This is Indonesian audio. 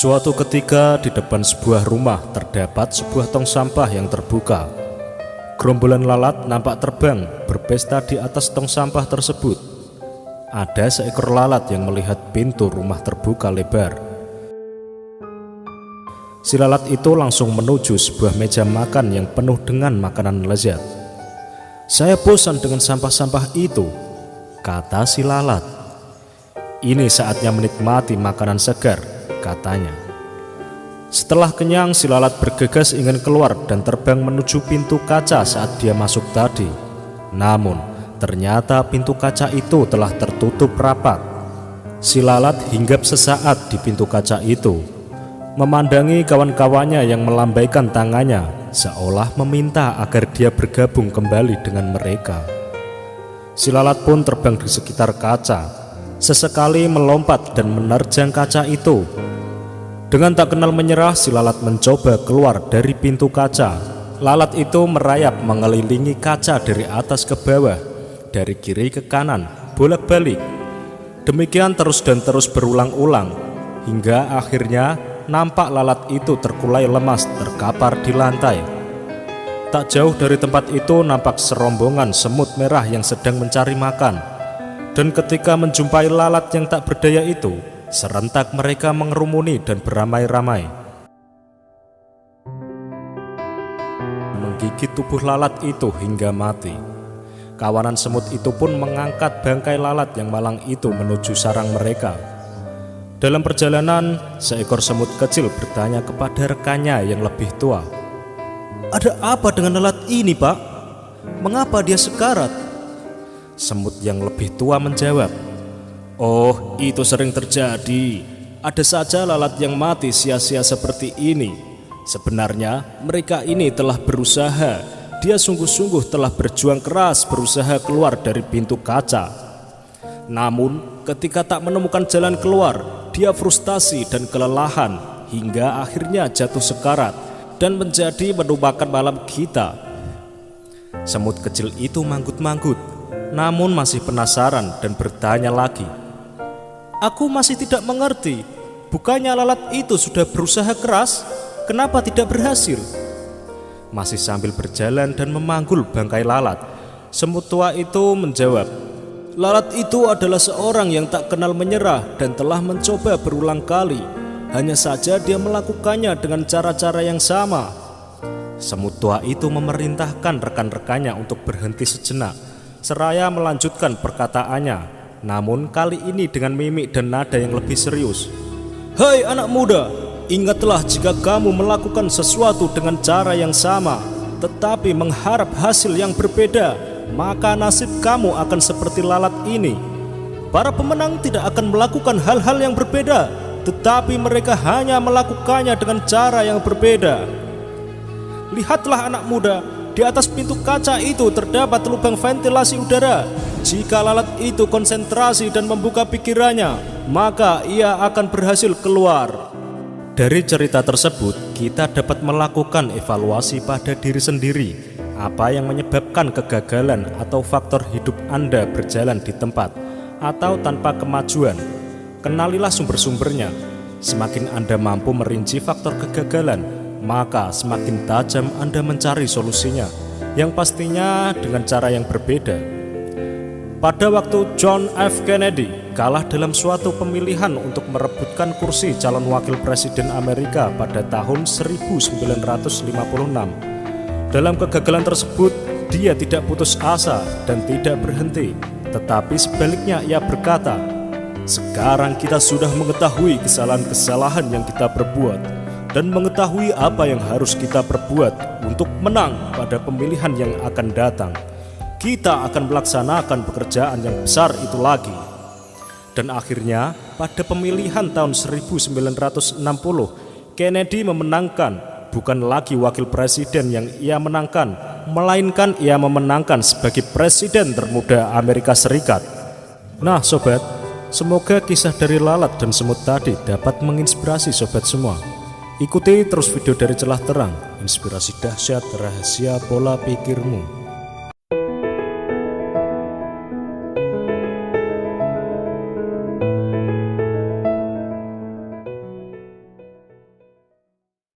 Suatu ketika di depan sebuah rumah terdapat sebuah tong sampah yang terbuka. Gerombolan lalat nampak terbang berpesta di atas tong sampah tersebut. Ada seekor lalat yang melihat pintu rumah terbuka lebar. Si lalat itu langsung menuju sebuah meja makan yang penuh dengan makanan lezat. "Saya bosan dengan sampah-sampah itu," kata si lalat. "Ini saatnya menikmati makanan segar," katanya. Setelah kenyang, si lalat bergegas ingin keluar dan terbang menuju pintu kaca saat dia masuk tadi. Namun, ternyata pintu kaca itu telah tertutup rapat. Si lalat hinggap sesaat di pintu kaca itu, memandangi kawan-kawannya yang melambaikan tangannya, seolah meminta agar dia bergabung kembali dengan mereka. Si lalat pun terbang di sekitar kaca, sesekali melompat dan menerjang kaca itu. Dengan tak kenal menyerah, si lalat mencoba keluar dari pintu kaca. Lalat itu merayap mengelilingi kaca dari atas ke bawah, dari kiri ke kanan, bolak-balik. Demikian terus dan terus berulang-ulang, hingga akhirnya nampak lalat itu terkulai lemas terkapar di lantai. Tak jauh dari tempat itu nampak serombongan semut merah yang sedang mencari makan. Dan ketika menjumpai lalat yang tak berdaya itu, serentak mereka mengerumuni dan beramai-ramai, menggigit tubuh lalat itu hingga mati. Kawanan semut itu pun mengangkat bangkai lalat yang malang itu menuju sarang mereka. Dalam perjalanan, seekor semut kecil bertanya kepada rekannya yang lebih tua, "Ada apa dengan lalat ini, Pak? Mengapa dia sekarat?" Semut yang lebih tua menjawab, "Oh, itu sering terjadi. Ada saja lalat yang mati sia-sia seperti ini. Sebenarnya mereka ini telah berusaha. Dia sungguh-sungguh telah berjuang keras berusaha keluar dari pintu kaca. Namun ketika tak menemukan jalan keluar, dia frustasi dan kelelahan hingga akhirnya jatuh sekarat dan menjadi menu makan malam kita." Semut kecil itu manggut-manggut, namun masih penasaran dan bertanya lagi, "Aku masih tidak mengerti. Bukannya lalat itu sudah berusaha keras? Kenapa tidak berhasil?" Masih sambil berjalan dan memanggul bangkai lalat, semut tua itu menjawab, "Lalat itu adalah seorang yang tak kenal menyerah dan telah mencoba berulang kali. Hanya saja dia melakukannya dengan cara-cara yang sama." Semut tua itu memerintahkan rekan-rekannya untuk berhenti sejenak, seraya melanjutkan perkataannya, namun kali ini dengan mimik dan nada yang lebih serius. "Hai anak muda, ingatlah jika kamu melakukan sesuatu dengan cara yang sama, tetapi mengharap hasil yang berbeda, maka nasib kamu akan seperti lalat ini. Para pemenang tidak akan melakukan hal-hal yang berbeda, tetapi mereka hanya melakukannya dengan cara yang berbeda. Lihatlah anak muda, di atas pintu kaca itu terdapat lubang ventilasi udara. Jika lalat itu konsentrasi dan membuka pikirannya, maka ia akan berhasil keluar." Dari cerita tersebut, kita dapat melakukan evaluasi pada diri sendiri. Apa yang menyebabkan kegagalan atau faktor hidup Anda berjalan di tempat atau tanpa kemajuan? Kenalilah sumber-sumbernya. Semakin Anda mampu merinci faktor kegagalan, maka semakin tajam Anda mencari solusinya, yang pastinya dengan cara yang berbeda. Pada waktu John F. Kennedy kalah dalam suatu pemilihan untuk merebutkan kursi calon wakil presiden Amerika pada tahun 1956. Dalam kegagalan tersebut, dia tidak putus asa dan tidak berhenti, tetapi sebaliknya ia berkata, "Sekarang kita sudah mengetahui kesalahan-kesalahan yang kita perbuat dan mengetahui apa yang harus kita perbuat untuk menang pada pemilihan yang akan datang. Kita akan melaksanakan pekerjaan yang besar itu lagi." Dan akhirnya pada pemilihan tahun 1960, Kennedy memenangkan. Bukan lagi wakil presiden yang ia menangkan, melainkan ia memenangkan sebagai presiden termuda Amerika Serikat. Nah sobat, semoga kisah dari lalat dan semut tadi dapat menginspirasi sobat semua. Ikuti terus video dari Celah Terang, inspirasi dahsyat rahasia pola pikirmu.